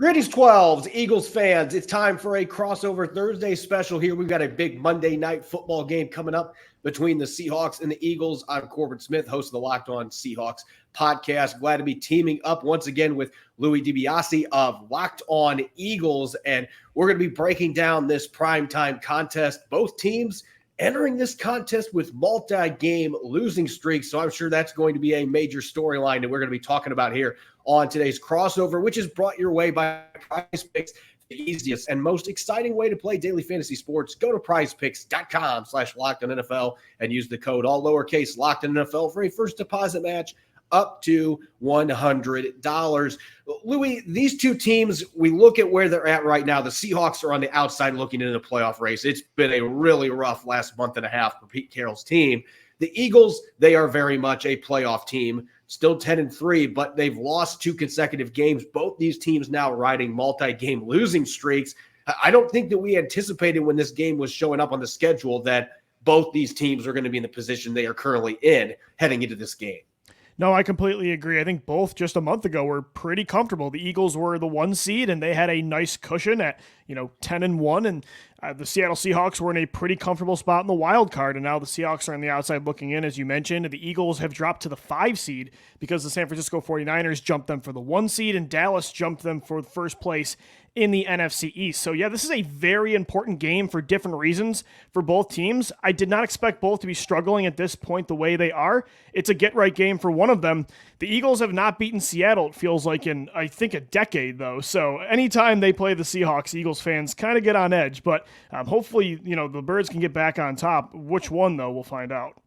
Greetings, 12s, Eagles fans. It's time for a crossover Thursday special here. We've got a big Monday night football game coming up between the Seahawks and the Eagles. I'm Corbin Smith, host of the Locked On Seahawks podcast. Glad to be teaming up once again with Louis DiBiase of Locked On Eagles. And we're going to be breaking down this primetime contest. Both teams entering this contest with multi-game losing streaks. So I'm sure that's going to be a major storyline that we're going to be talking about here on today's crossover, which is brought your way by PrizePicks, the easiest and most exciting way to play daily fantasy sports. Go to prizepicks.com/LockedOnNFL and use the code all lowercase LockedOnNFL for a first deposit match up to $100. Louis, these two teams, we look at where they're at right now. The Seahawks are on the outside looking into the playoff race. It's been a really rough last month and a half for Pete Carroll's team. The Eagles, they are very much a playoff team, still 10-3, but they've lost 2 consecutive games. Both these teams now riding multi-game losing streaks. I don't think that we anticipated when this game was showing up on the schedule that both these teams are going to be in the position they are currently in heading into this game. No, I completely agree. I think both just a month ago were pretty comfortable. The Eagles were the 1 seed, and they had a nice cushion at 10-1, and the Seattle Seahawks were in a pretty comfortable spot in the wild card, and now the Seahawks are on the outside looking in, as you mentioned. The Eagles have dropped to the 5 seed because the San Francisco 49ers jumped them for the 1 seed, and Dallas jumped them for the first place in the NFC East. So yeah, this is a very important game for different reasons for both teams. I did not expect both to be struggling at this point the way they are. It's a get-right game for one of them. The Eagles have not beaten Seattle, it feels like, in, I think, a decade, though. So anytime they play the Seahawks, Eagles fans kind of get on edge. But hopefully, the Birds can get back on top. Which one, though, we'll find out.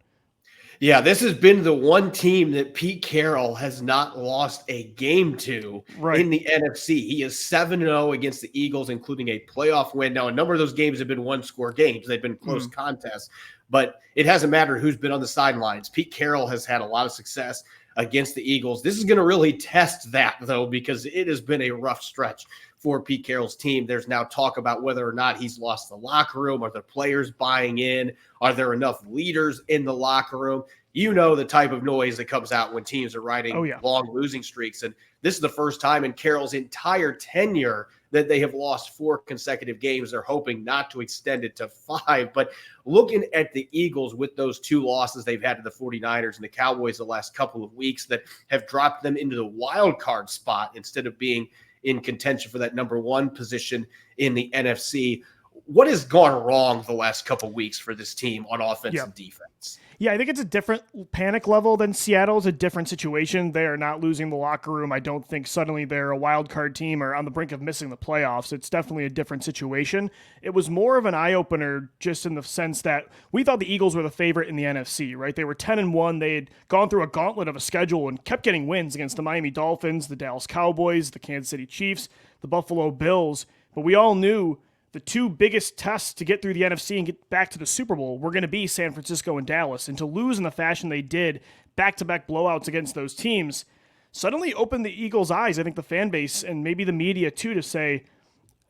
Yeah, this has been the one team that Pete Carroll has not lost a game to in the NFC. He is 7-0 against the Eagles, including a playoff win. Now, a number of those games have been one-score games. They've been close contests, but it hasn't mattered who's been on the sidelines. Pete Carroll has had a lot of success against the Eagles. This is going to really test that, though, because it has been a rough stretch for Pete Carroll's team. There's now talk about whether or not he's lost the locker room. Are the players buying in? Are there enough leaders in the locker room? You know the type of noise that comes out when teams are riding long losing streaks. And this is the first time in Carroll's entire tenure that they have lost 4 consecutive games. They're hoping not to extend it to 5. But looking at the Eagles with those 2 losses they've had to the 49ers and the Cowboys the last couple of weeks that have dropped them into the wild card spot instead of being in contention for that number 1 position in the NFC. What has gone wrong the last couple of weeks for this team on offense and defense? Yeah, I think it's a different panic level than Seattle's, a different situation. They are not losing the locker room. I don't think suddenly they're a wild card team or on the brink of missing the playoffs. It's definitely a different situation. It was more of an eye-opener just in the sense that we thought the Eagles were the favorite in the NFC, right? They were 10-1. They had gone through a gauntlet of a schedule and kept getting wins against the Miami Dolphins, the Dallas Cowboys, the Kansas City Chiefs, the Buffalo Bills. But we all knew the 2 biggest tests to get through the NFC and get back to the Super Bowl were going to be San Francisco and Dallas. And to lose in the fashion they did, back-to-back blowouts against those teams, suddenly opened the Eagles' eyes, I think the fan base and maybe the media too, to say,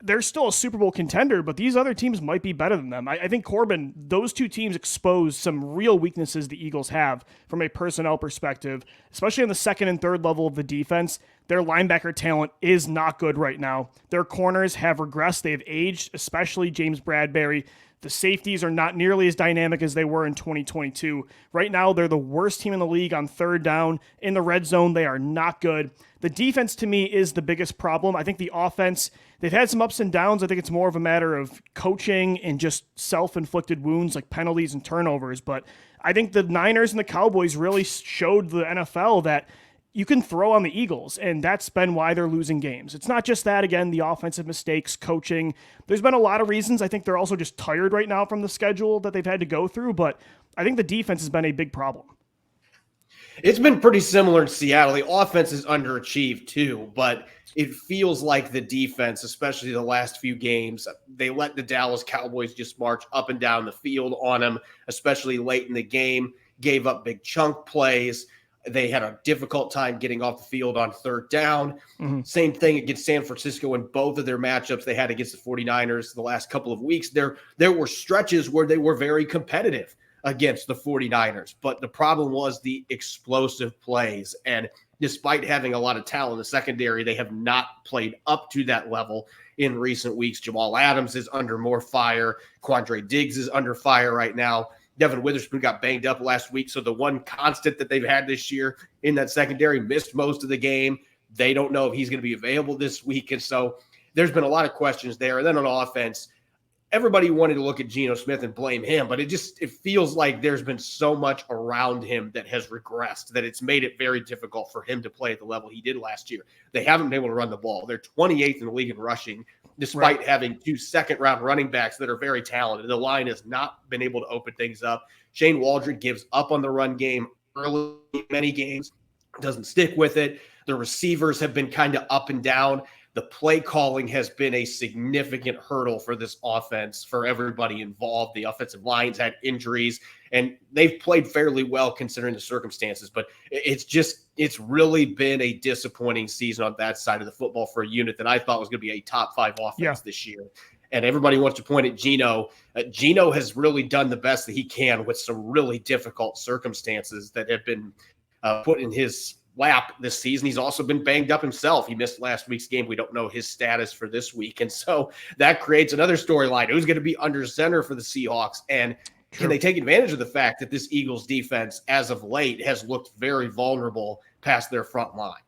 they're still a Super Bowl contender, but these other teams might be better than them. I think, Corbin, those 2 teams exposed some real weaknesses the Eagles have from a personnel perspective, especially on the second and third level of the defense. Their linebacker talent is not good right now. Their corners have regressed. They've aged, especially James Bradbury. The safeties are not nearly as dynamic as they were in 2022. Right now, they're the worst team in the league on third down. In the red zone, they are not good. The defense, to me, is the biggest problem. I think the offense, they've had some ups and downs. I think it's more of a matter of coaching and just self-inflicted wounds like penalties and turnovers. But I think the Niners and the Cowboys really showed the NFL that you can throw on the Eagles, and that's been why they're losing games. It's not just that, again, the offensive mistakes, coaching. There's been a lot of reasons. I think they're also just tired right now from the schedule that they've had to go through, but I think the defense has been a big problem. It's been pretty similar in Seattle. The offense is underachieved too, but it feels like the defense, especially the last few games, they let the Dallas Cowboys just march up and down the field on them, especially late in the game, gave up big chunk plays. They had a difficult time getting off the field on third down. Same thing against San Francisco in both of their matchups they had against the 49ers the last couple of weeks. There were stretches where they were very competitive against the 49ers, but the problem was the explosive plays. And despite having a lot of talent in the secondary, they have not played up to that level in recent weeks. Jamal Adams is under more fire. Quandre Diggs is under fire right now. Devin Witherspoon got banged up last week, so the one constant that they've had this year in that secondary missed most of the game. They don't know if he's going to be available this week, and so there's been a lot of questions there. And then on offense, everybody wanted to look at Geno Smith and blame him, but it feels like there's been so much around him that has regressed that it's made it very difficult for him to play at the level he did last year. They haven't been able to run the ball. They're 28th in the league in rushing, despite having 2 second-round running backs that are very talented. The line has not been able to open things up. Shane Waldron gives up on the run game early in many games, doesn't stick with it. The receivers have been kind of up and down. The play calling has been a significant hurdle for this offense, for everybody involved. The offensive line's had injuries, and they've played fairly well considering the circumstances. But it's really been a disappointing season on that side of the football for a unit that I thought was going to be a top 5 offense this year. And everybody wants to point at Geno. Geno has really done the best that he can with some really difficult circumstances that have been put in his lap this season. He's also been banged up himself. He missed last week's game. We don't know his status for this week. And so that creates another storyline. Who's going to be under center for the Seahawks? And can they take advantage of the fact that this Eagles defense, as of late, has looked very vulnerable past their front line?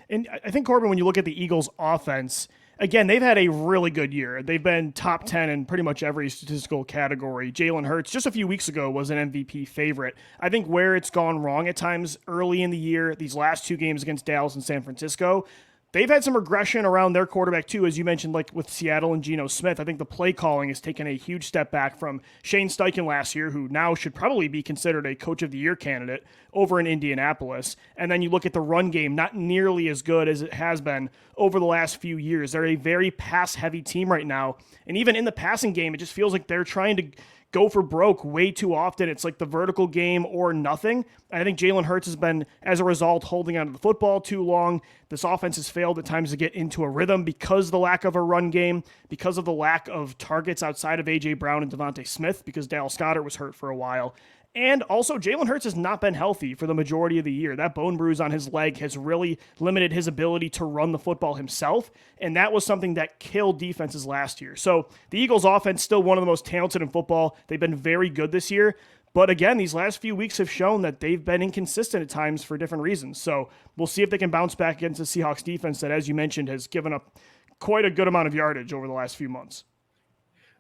And I think, Corbin, when you look at the Eagles offense, again, they've had a really good year. They've been top 10 in pretty much every statistical category. Jalen Hurts, just a few weeks ago, was an MVP favorite. I think where it's gone wrong at times early in the year, these last 2 games against Dallas and San Francisco, they've had some regression around their quarterback too, as you mentioned, like with Seattle and Geno Smith. I think the play calling has taken a huge step back from Shane Steichen last year, who now should probably be considered a Coach of the Year candidate over in Indianapolis. And then you look at the run game, not nearly as good as it has been over the last few years. They're a very pass-heavy team right now. And even in the passing game, it just feels like they're trying to go for broke way too often. It's like the vertical game or nothing. And I think Jalen Hurts has been, as a result, holding onto the football too long. This offense has failed at times to get into a rhythm because of the lack of a run game, because of the lack of targets outside of A.J. Brown and Devontae Smith, because Dallas Goedert was hurt for a while. And also, Jalen Hurts has not been healthy for the majority of the year. That bone bruise on his leg has really limited his ability to run the football himself, and that was something that killed defenses last year. So the Eagles' offense still one of the most talented in football. They've been very good this year. But again, these last few weeks have shown that they've been inconsistent at times for different reasons. So we'll see if they can bounce back against the Seahawks defense that, as you mentioned, has given up quite a good amount of yardage over the last few months.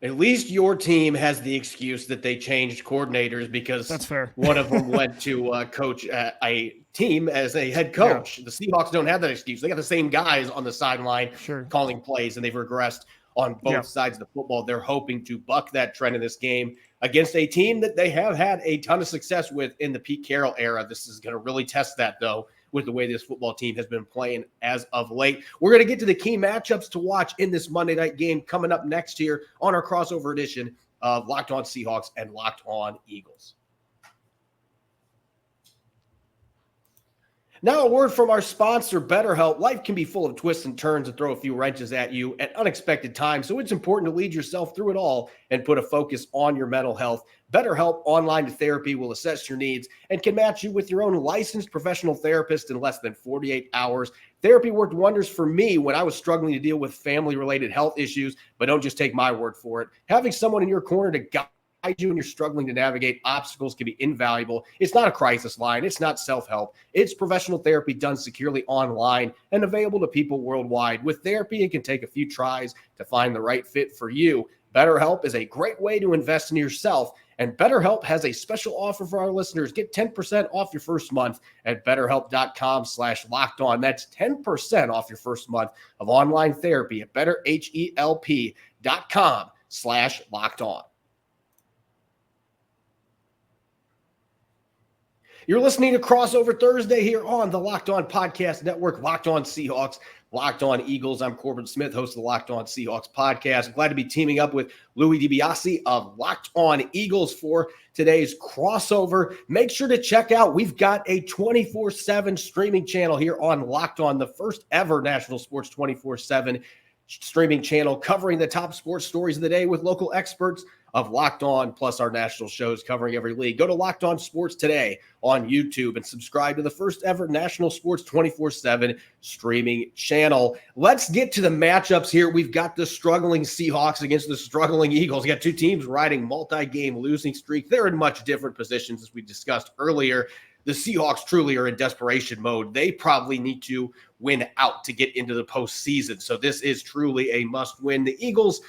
At least your team has the excuse that they changed coordinators because that's fair. One of them went to coach a team as a head coach. Yeah. The Seahawks don't have that excuse. They got the same guys on the sideline calling plays, and they've regressed on both sides of the football. They're hoping to buck that trend in this game against a team that they have had a ton of success with in the Pete Carroll era. This is going to really test that, though, with the way this football team has been playing as of late. We're going to get to the key matchups to watch in this Monday night game coming up next year on our crossover edition of Locked On Seahawks and Locked On Eagles. Now a word from our sponsor, BetterHelp. Life can be full of twists and turns and throw a few wrenches at you at unexpected times, so it's important to lead yourself through it all and put a focus on your mental health. BetterHelp Online Therapy will assess your needs and can match you with your own licensed professional therapist in less than 48 hours. Therapy worked wonders for me when I was struggling to deal with family-related health issues, but don't just take my word for it. Having someone in your corner to guide you when you're struggling to navigate obstacles can be invaluable. It's not a crisis line. It's not self-help. It's professional therapy done securely online and available to people worldwide. With therapy, it can take a few tries to find the right fit for you. BetterHelp is a great way to invest in yourself, and BetterHelp has a special offer for our listeners. Get 10% off your first month at BetterHelp.com/lockedon. That's 10% off your first month of online therapy at BetterHelp.com/lockedon. You're listening to Crossover Thursday here on the Locked On Podcast Network, Locked On Seahawks, Locked On Eagles. I'm Corbin Smith, host of the Locked On Seahawks podcast. I'm glad to be teaming up with Louis DiBiase of Locked On Eagles for today's crossover. Make sure to check out, we've got a 24/7 streaming channel here on Locked On, the first ever national sports 24/7 streaming channel covering the top sports stories of the day with local experts of Locked On, plus our national shows covering every league. Go to Locked On Sports today on YouTube and subscribe to the first ever national sports 24/7 streaming channel. Let's get to the matchups here. We've got the struggling Seahawks against the struggling Eagles. We got two teams riding multi-game losing streak. They're in much different positions, as we discussed earlier. The Seahawks truly are in desperation mode. They probably need to win out to get into the postseason. So this is truly a must win. The Eagles,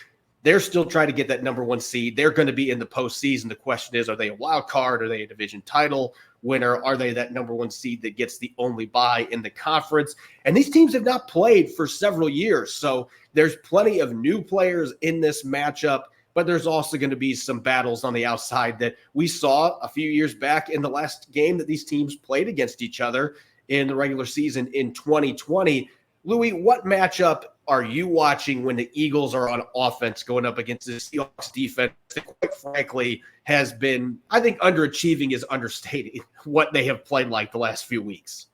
they're still trying to get that number one seed. They're going to be in the postseason. The question is, are they a wild card? Are they a division title winner? Are they that number one seed that gets the only bye in the conference? And these teams have not played for several years. So there's plenty of new players in this matchup. But there's also going to be some battles on the outside that we saw a few years back in the last game that these teams played against each other in the regular season in 2020. Louis, what matchup are you watching when the Eagles are on offense going up against the Seahawks defense that, quite frankly, has been, I think underachieving is understating what they have played like the last few weeks?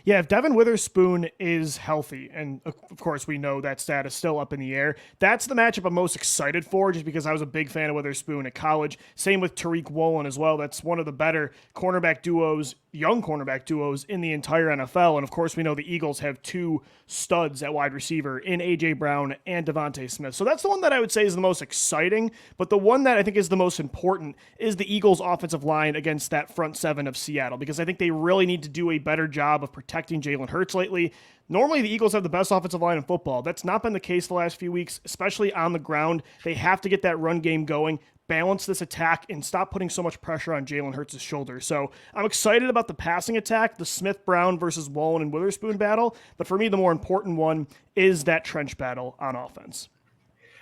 Yeah, if Devin Witherspoon is healthy, and of course we know that stat is still up in the air, that's the matchup I'm most excited for, just because I was a big fan of Witherspoon at college. Same with Tariq Woolen as well. That's one of the better cornerback duos, young cornerback duos in the entire NFL. And of course we know the Eagles have two studs at wide receiver in A.J. Brown and Devontae Smith. So that's the one that I would say is the most exciting, but the one that I think is the most important is the Eagles offensive line against that front seven of Seattle, because I think they really need to do a better job of protecting Jalen Hurts lately. Normally, the Eagles have the best offensive line in football. That's not been the case the last few weeks, especially on the ground. They have to get that run game going, balance this attack, and stop putting so much pressure on Jalen Hurts' shoulders. So I'm excited about the passing attack, the Smith-Brown versus Woolen and Witherspoon battle. But for me, the more important one is that trench battle on offense.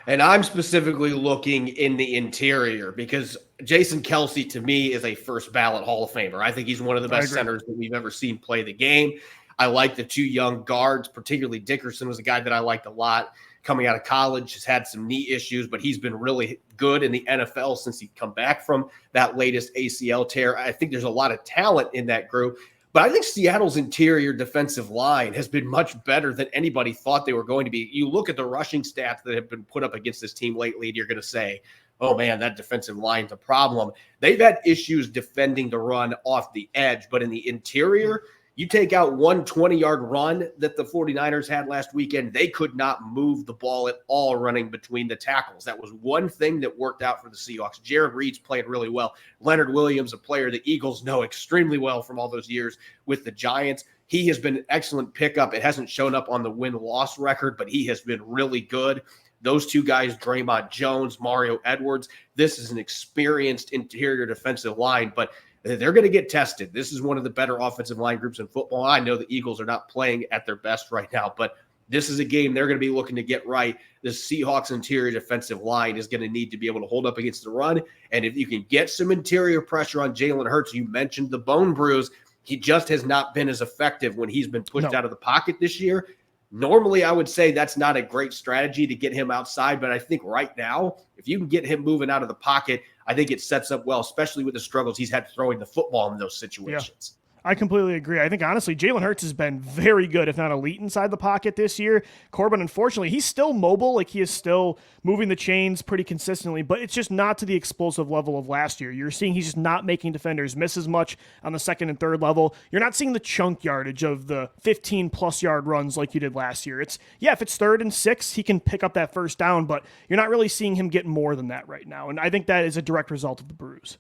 And I'm specifically looking in the interior because Jason Kelce, to me, is a first ballot Hall of Famer. I think he's one of the best centers that we've ever seen play the game. I like the two young guards, particularly Dickerson was a guy that I liked a lot coming out of college, has had some knee issues, but he's been really good in the NFL since he's come back from that latest ACL tear. I think there's a lot of talent in that group. But I think Seattle's interior defensive line has been much better than anybody thought they were going to be. You look at the rushing stats that have been put up against this team lately, and you're going to say, oh, man, that defensive line's a problem. They've had issues defending the run off the edge, but in the interior, you take out one 20-yard run that the 49ers had last weekend, they could not move the ball at all running between the tackles. That was one thing that worked out for the Seahawks. Jared Reed's played really well. Leonard Williams, a player the Eagles know extremely well from all those years with the Giants. He has been an excellent pickup. It hasn't shown up on the win-loss record, but he has been really good. Those two guys, Draymond Jones, Mario Edwards, this is an experienced interior defensive line, but they're going to get tested. This is one of the better offensive line groups in football. I know the Eagles are not playing at their best right now, but this is a game they're going to be looking to get right. The Seahawks interior defensive line is going to need to be able to hold up against the run. And if you can get some interior pressure on Jalen Hurts, you mentioned the bone bruise. He just has not been as effective when he's been pushed out of the pocket this year. Normally, I would say that's not a great strategy to get him outside, but I think right now, if you can get him moving out of the pocket, I think it sets up well, especially with the struggles he's had throwing the football in those situations. Yeah. I completely agree. I think, honestly, Jalen Hurts has been very good, if not elite, inside the pocket this year. Corbin, unfortunately, he's still mobile. Like, he is still moving the chains pretty consistently, but it's just not to the explosive level of last year. You're seeing he's just not making defenders miss as much on the second and third level. You're not seeing the chunk yardage of the 15-plus yard runs like you did last year. If it's 3rd and 6, he can pick up that first down, but you're not really seeing him get more than that right now, and I think that is a direct result of the bruise.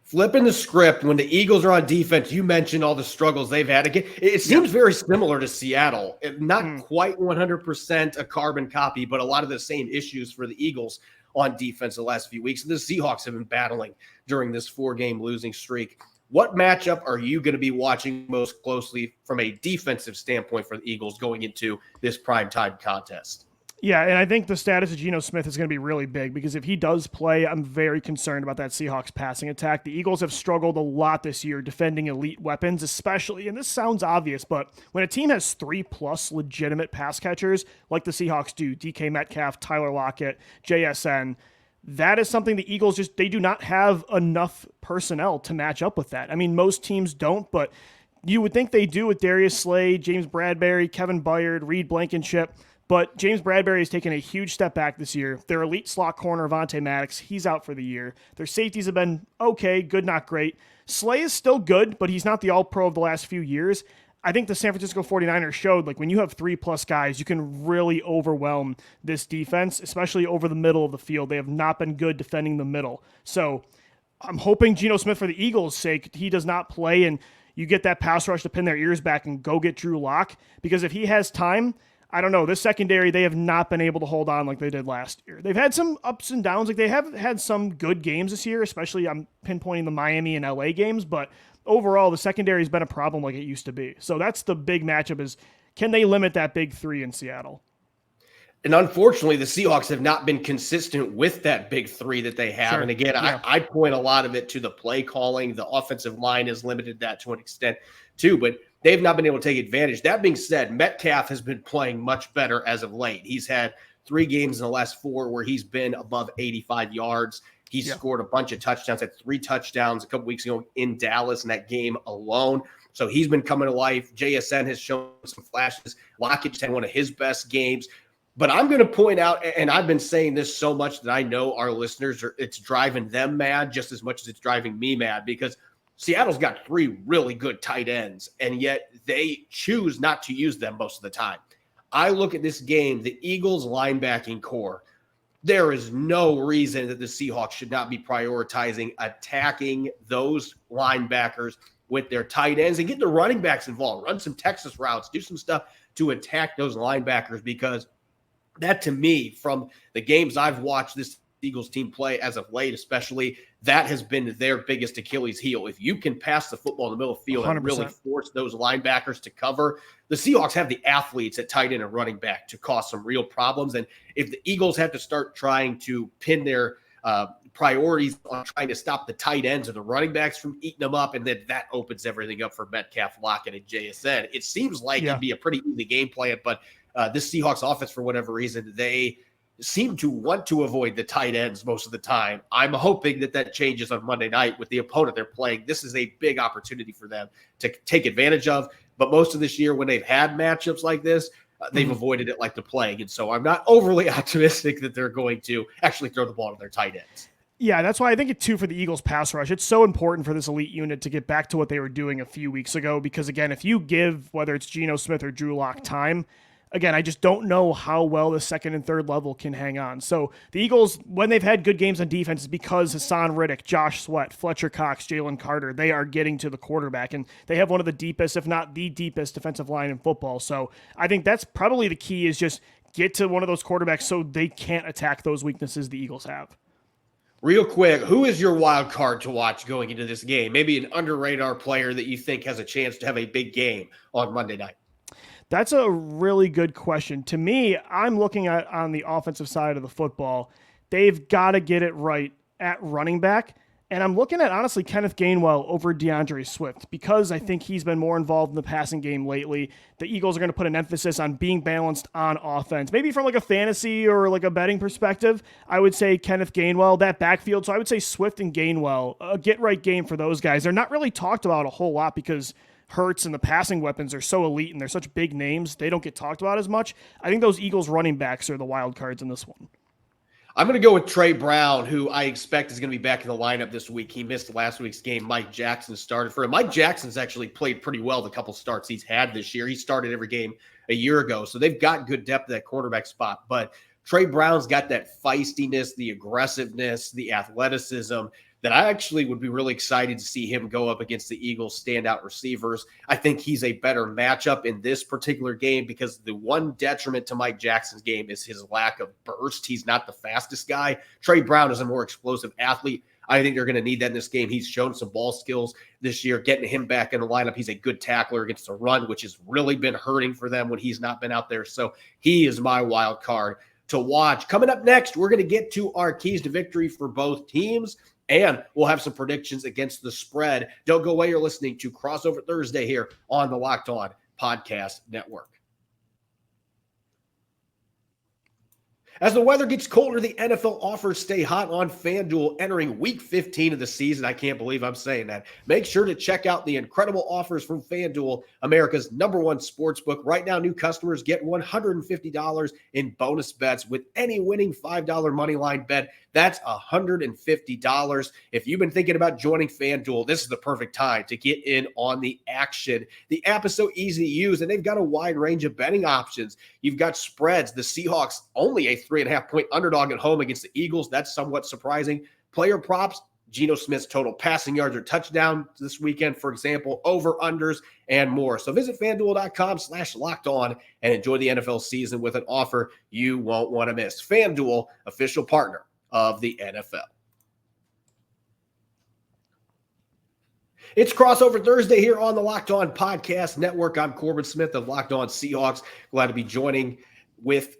Flipping the script, when the Eagles are on defense, you mentioned all the struggles they've had. Again, it seems very similar to Seattle. Not quite 100% a carbon copy, but a lot of the same issues for the Eagles on defense the last few weeks. The Seahawks have been battling during this 4-game losing streak. What matchup are you going to be watching most closely from a defensive standpoint for the Eagles going into this primetime contest? Yeah, and I think the status of Geno Smith is going to be really big because if he does play, I'm very concerned about that Seahawks passing attack. The Eagles have struggled a lot this year defending elite weapons, especially, and this sounds obvious, but when a team has 3+ legitimate pass catchers like the Seahawks do, DK Metcalf, Tyler Lockett, JSN, that is something the Eagles they do not have enough personnel to match up with that. I mean, most teams don't, but you would think they do with Darius Slay, James Bradbury, Kevin Byard, Reed Blankenship. But James Bradbury has taken a huge step back this year. Their elite slot corner, Avonte Maddox, he's out for the year. Their safeties have been okay, good, not great. Slay is still good, but he's not the all-pro of the last few years. I think the San Francisco 49ers showed, like, when you have 3+ guys, you can really overwhelm this defense, especially over the middle of the field. They have not been good defending the middle. So I'm hoping Geno Smith, for the Eagles' sake, he does not play and you get that pass rush to pin their ears back and go get Drew Lock. Because if he has time, I don't know, this secondary, they have not been able to hold on like they did last year. They've had some ups and downs. Like, they have had some good games this year, especially I'm pinpointing the Miami and LA games, but overall, the secondary has been a problem like it used to be. So that's the big matchup, is can they limit that big three in Seattle? And unfortunately, the Seahawks have not been consistent with that big three that they have. Sure. And again, yeah. I point a lot of it to the play calling. The offensive line has limited that to an extent too, but they've not been able to take advantage. That being said, Metcalf has been playing much better as of late. He's had 3 games in the last 4 where he's been above 85 yards. He's scored a bunch of touchdowns, had 3 touchdowns a couple weeks ago in Dallas in that game alone. So he's been coming to life. JSN has shown some flashes. Lockett just had one of his best games. But I'm going to point out, and I've been saying this so much that I know our listeners, it's driving them mad just as much as it's driving me mad, because Seattle's got 3 really good tight ends, and yet they choose not to use them most of the time. I look at this game, the Eagles' linebacking core. There is no reason that the Seahawks should not be prioritizing attacking those linebackers with their tight ends and get the running backs involved. Run some Texas routes, do some stuff to attack those linebackers, because that, to me, from the games I've watched this Eagles team play as of late, especially, that has been their biggest Achilles heel. If you can pass the football in the middle of the field 100%. And really force those linebackers to cover, the Seahawks have the athletes at tight end and running back to cause some real problems. And if the Eagles have to start trying to pin their priorities on trying to stop the tight ends or the running backs from eating them up, and then that opens everything up for Metcalf, Lockett, and JSN, it seems like it'd be a pretty easy game plan. But this Seahawks offense, for whatever reason, they seem to want to avoid the tight ends most of the time. I'm hoping that changes on Monday night with the opponent they're playing. This is a big opportunity for them to take advantage of. But most of this year, when they've had matchups like this, they've avoided it like the plague. And so I'm not overly optimistic that they're going to actually throw the ball to their tight ends. Yeah, that's why I think for the Eagles pass rush, it's so important for this elite unit to get back to what they were doing a few weeks ago. Because, again, if you give, whether it's Geno Smith or Drew Lock, time, again, I just don't know how well the second and third level can hang on. So the Eagles, when they've had good games on defense, is because Hassan Riddick, Josh Sweat, Fletcher Cox, Jalen Carter, they are getting to the quarterback. And they have one of the deepest, if not the deepest, defensive line in football. So I think that's probably the key, is just get to one of those quarterbacks so they can't attack those weaknesses the Eagles have. Real quick, who is your wild card to watch going into this game? Maybe an under-radar player that you think has a chance to have a big game on Monday night. That's a really good question. To me, I'm looking at, on the offensive side of the football, they've got to get it right at running back. And I'm looking at, honestly, Kenneth Gainwell over DeAndre Swift, because I think he's been more involved in the passing game lately. The Eagles are going to put an emphasis on being balanced on offense. Maybe from like a fantasy or like a betting perspective, I would say Kenneth Gainwell, that backfield. So I would say Swift and Gainwell, a get-right game for those guys. They're not really talked about a whole lot because Hurts and the passing weapons are so elite and they're such big names, they don't get talked about as much. I think those Eagles running backs are the wild cards in this one. I'm going to go with Trey Brown, who I expect is going to be back in the lineup this week. He missed last week's game. Mike Jackson started for him. Mike Jackson's actually played pretty well the couple starts he's had this year. He started every game a year ago, so they've got good depth at that quarterback spot. But Trey Brown's got that feistiness, the aggressiveness, the athleticism that I actually would be really excited to see him go up against the Eagles' standout receivers. I think he's a better matchup in this particular game because the one detriment to Mike Jackson's game is his lack of burst. He's not the fastest guy. Trey Brown is a more explosive athlete. I think they're going to need that in this game. He's shown some ball skills this year. Getting him back in the lineup, he's a good tackler against the run, which has really been hurting for them when he's not been out there. So he is my wild card to watch. Coming up next, we're going to get to our keys to victory for both teams. And we'll have some predictions against the spread. Don't go away. You're listening to Crossover Thursday here on the Locked On Podcast Network. As the weather gets colder, the NFL offers stay hot on FanDuel entering week 15 of the season. I can't believe I'm saying that. Make sure to check out the incredible offers from FanDuel, America's #1 sportsbook. Right now, new customers get $150 in bonus bets with any winning $5 moneyline bet. That's $150. If you've been thinking about joining FanDuel, this is the perfect time to get in on the action. The app is so easy to use, and they've got a wide range of betting options. You've got spreads. The Seahawks only a 3.5-point underdog at home against the Eagles. That's somewhat surprising. Player props, Geno Smith's total passing yards or touchdown this weekend, for example, over-unders, and more. So visit FanDuel.com/lockedon and enjoy the NFL season with an offer you won't want to miss. FanDuel, official partner of the NFL. It's Crossover Thursday here on the Locked On Podcast Network. I'm Corbin Smith of Locked On Seahawks. Glad to be joining with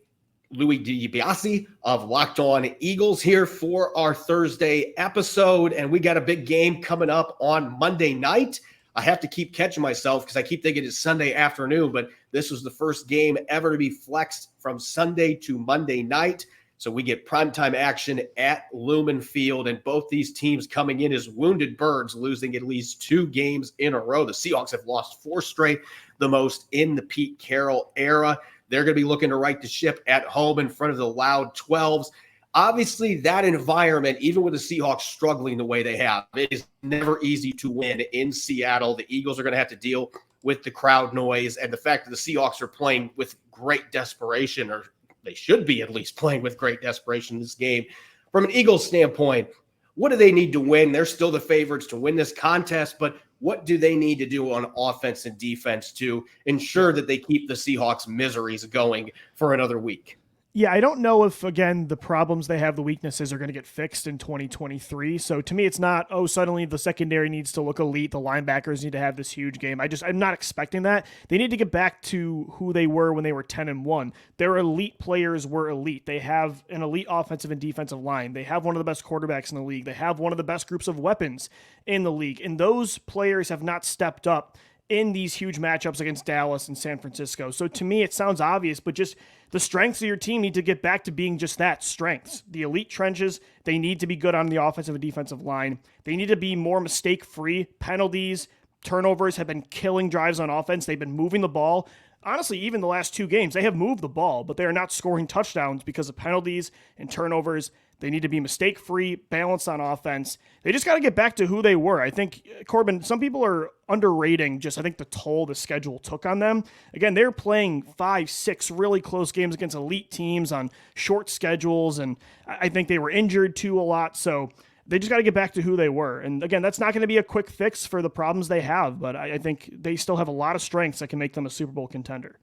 Louis DiBiase of Locked On Eagles here for our Thursday episode. And we got a big game coming up on Monday night. I have to keep catching myself because I keep thinking it's Sunday afternoon, but this was the first game ever to be flexed from Sunday to Monday night. So we get primetime action at Lumen Field, and both these teams coming in as wounded birds, losing at least 2 games in a row. The Seahawks have lost 4 straight, the most in the Pete Carroll era. They're going to be looking to right the ship at home in front of the loud 12s. Obviously, that environment, even with the Seahawks struggling the way they have, it is never easy to win in Seattle. The Eagles are going to have to deal with the crowd noise and the fact that the Seahawks are playing with great desperation, or they should be at least playing with great desperation in this game. From an Eagles standpoint, what do they need to win? They're still the favorites to win this contest, but what do they need to do on offense and defense to ensure that they keep the Seahawks' miseries going for another week? Yeah, I don't know if, again, the problems they have, the weaknesses are going to get fixed in 2023. So to me, it's not, suddenly the secondary needs to look elite. The linebackers need to have this huge game. I'm not expecting that. They need to get back to who they were when they were 10-1. Their elite players were elite. They have an elite offensive and defensive line. They have one of the best quarterbacks in the league. They have one of the best groups of weapons in the league. And those players have not stepped up in these huge matchups against Dallas and San Francisco. So to me, it sounds obvious, but just the strengths of your team need to get back to being just that, strengths. The elite trenches, they need to be good on the offensive and defensive line. They need to be more mistake-free. Penalties, turnovers have been killing drives on offense. They've been moving the ball. Honestly, even the last 2 games, they have moved the ball, but they are not scoring touchdowns because of penalties and turnovers. They need to be mistake-free, balanced on offense. They just got to get back to who they were. I think, Corbin, some people are underrating I think the toll the schedule took on them. Again, they're playing 5-6 really close games against elite teams on short schedules, and I think they were injured too a lot, so they just got to get back to who they were. And again, that's not going to be a quick fix for the problems they have, but I think they still have a lot of strengths that can make them a Super Bowl contender.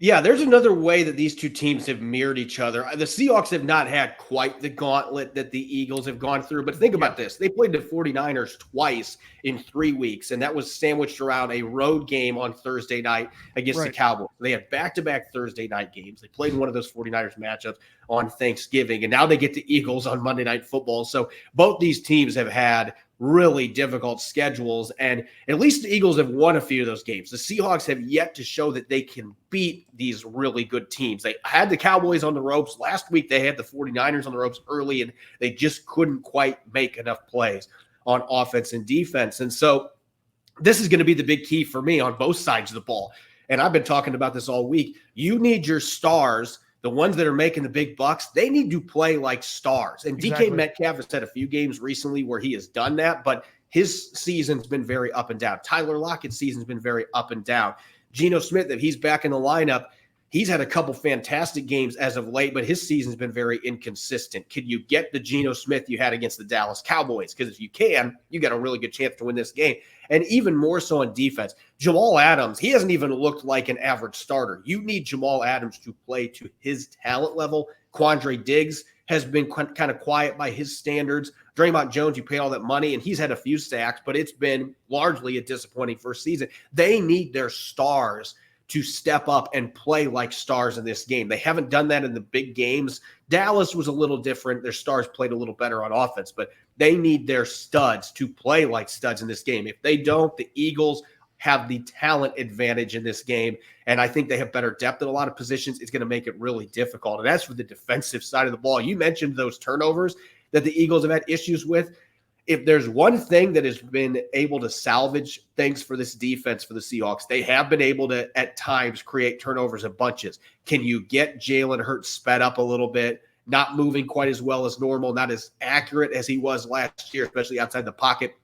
Yeah, there's another way that these two teams have mirrored each other. The Seahawks have not had quite the gauntlet that the Eagles have gone through, but think about this. They played the 49ers twice in 3 weeks, and that was sandwiched around a road game on Thursday night against the Cowboys. They had back-to-back Thursday night games. They played one of those 49ers matchups on Thanksgiving, and now they get the Eagles on Monday Night Football. So both these teams have had really difficult schedules, and at least the Eagles have won a few of those games. The Seahawks have yet to show that they can beat these really good teams. They had the Cowboys on the ropes. Last week they had the 49ers on the ropes early, and they just couldn't quite make enough plays on offense and defense. And so this is going to be the big key for me on both sides of the ball. And I've been talking about this all week. You need your stars, the ones that are making the big bucks, they need to play like stars. And Exactly. DK Metcalf has had a few games recently where he has done that, but his season's been very up and down. Tyler Lockett's season's been very up and down. Geno Smith, if he's back in the lineup, he's had a couple fantastic games as of late, but his season's been very inconsistent. Can you get the Geno Smith you had against the Dallas Cowboys? Because if you can, you got a really good chance to win this game. And even more so on defense, Jamal Adams, he hasn't even looked like an average starter. You need Jamal Adams to play to his talent level. Quandre Diggs has been kind of quiet by his standards. Draymond Jones, you pay all that money, and he's had a few sacks, but it's been largely a disappointing first season. They need their stars to step up and play like stars in this game. They haven't done that in the big games. Dallas was a little different. Their stars played a little better on offense, but they need their studs to play like studs in this game. If they don't, the Eagles have the talent advantage in this game. And I think they have better depth in a lot of positions. It's going to make it really difficult. And as for the defensive side of the ball, you mentioned those turnovers that the Eagles have had issues with. If there's one thing that has been able to salvage things for this defense for the Seahawks, they have been able to, at times, create turnovers in bunches. Can you get Jalen Hurts sped up a little bit, not moving quite as well as normal, not as accurate as he was last year, especially outside the pocket?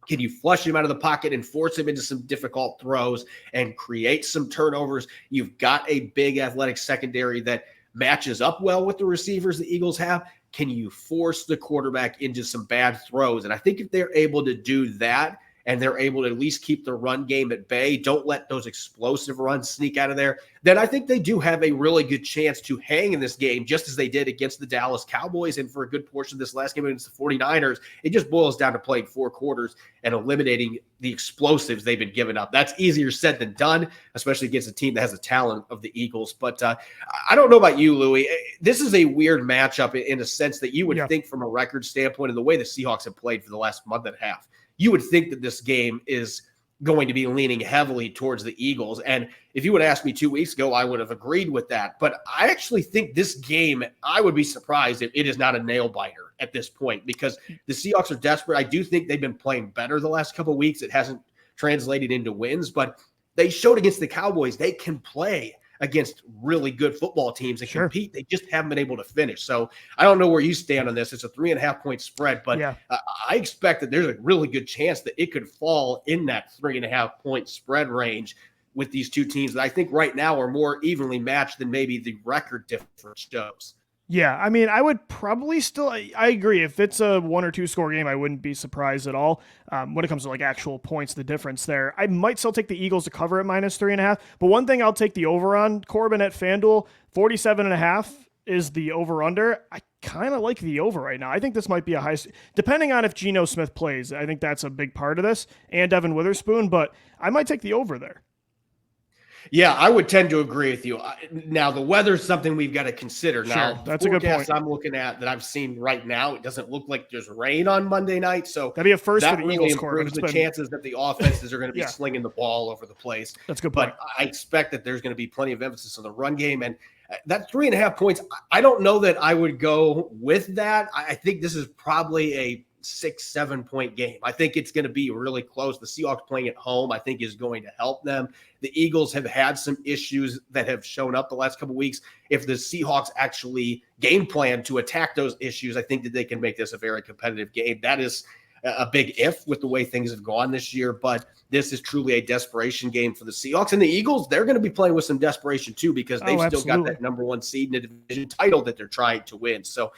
Can you flush him out of the pocket and force him into some difficult throws and create some turnovers? You've got a big athletic secondary that matches up well with the receivers the Eagles have. Can you force the quarterback into some bad throws? And I think if they're able to do that, and they're able to at least keep the run game at bay, don't let those explosive runs sneak out of there, then I think they do have a really good chance to hang in this game, just as they did against the Dallas Cowboys. And for a good portion of this last game against the 49ers, it just boils down to playing 4 quarters and eliminating the explosives they've been giving up. That's easier said than done, especially against a team that has the talent of the Eagles. But I don't know about you, Louie. This is a weird matchup in a sense that you would think from a record standpoint and the way the Seahawks have played for the last month and a half. You would think that this game is going to be leaning heavily towards the Eagles. And if you would ask me 2 weeks ago, I would have agreed with that. But I actually think this game, I would be surprised if it is not a nail biter at this point, because the Seahawks are desperate. I do think they've been playing better the last couple of weeks. It hasn't translated into wins, but they showed against the Cowboys they can play against really good football teams and compete. They just haven't been able to finish. So I don't know where you stand on this. It's a 3.5-point spread, but I expect that there's a really good chance that it could fall in that 3.5-point spread range with these two teams that I think right now are more evenly matched than maybe the record difference shows. Yeah, I mean, I would probably still, I agree. If it's a 1 or 2 score game, I wouldn't be surprised at all. When it comes to like actual points, the difference there, I might still take the Eagles to cover at -3.5. But one thing I'll take the over on, Corbin, at FanDuel, 47.5 is the over under. I kind of like the over right now. I think this might be a high, depending on if Geno Smith plays. I think that's a big part of this, and Devin Witherspoon, but I might take the over there. Yeah, I would tend to agree with you. Now, the weather is something we've got to consider. Now, that's a good point. I'm looking at that I've seen right now, it doesn't look like there's rain on Monday night. So that'd be a first for the really Eagles, improves the chances that the offenses are going to be slinging the ball over the place. That's a good point. But I expect that there's going to be plenty of emphasis on the run game. And that 3.5 points, I don't know that I would go with that. I think this is probably a 6-7 point game. I think it's going to be really close. The Seahawks playing at home, I think, is going to help them. The Eagles have had some issues that have shown up the last couple of weeks. If the Seahawks actually game plan to attack those issues, I think that they can make this a very competitive game. That is a big if with the way things have gone this year, but this is truly a desperation game for the Seahawks. And the Eagles, they're going to be playing with some desperation too, because they've still got that number 1 seed in the division title that they're trying to win. So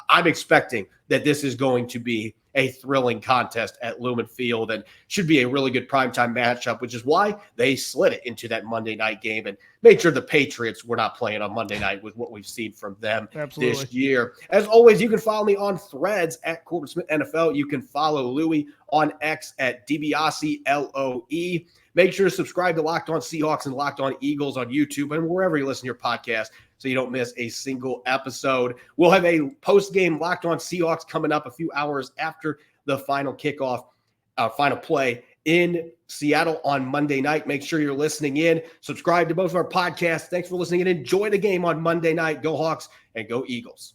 I'm expecting that this is going to be a thrilling contest at Lumen Field and should be a really good primetime matchup, which is why they slid it into that Monday night game and made sure the Patriots were not playing on Monday night with what we've seen from them this year. As always, you can follow me on Threads at Corbin Smith NFL. You can follow Louie on X at DiBiase LOE. Make sure to subscribe to Locked On Seahawks and Locked On Eagles on YouTube and wherever you listen to your podcast, so you don't miss a single episode. We'll have a post-game Locked On Seahawks coming up a few hours after the final kickoff, final play in Seattle on Monday night. Make sure you're listening in. Subscribe to both of our podcasts. Thanks for listening and enjoy the game on Monday night. Go Hawks and go Eagles.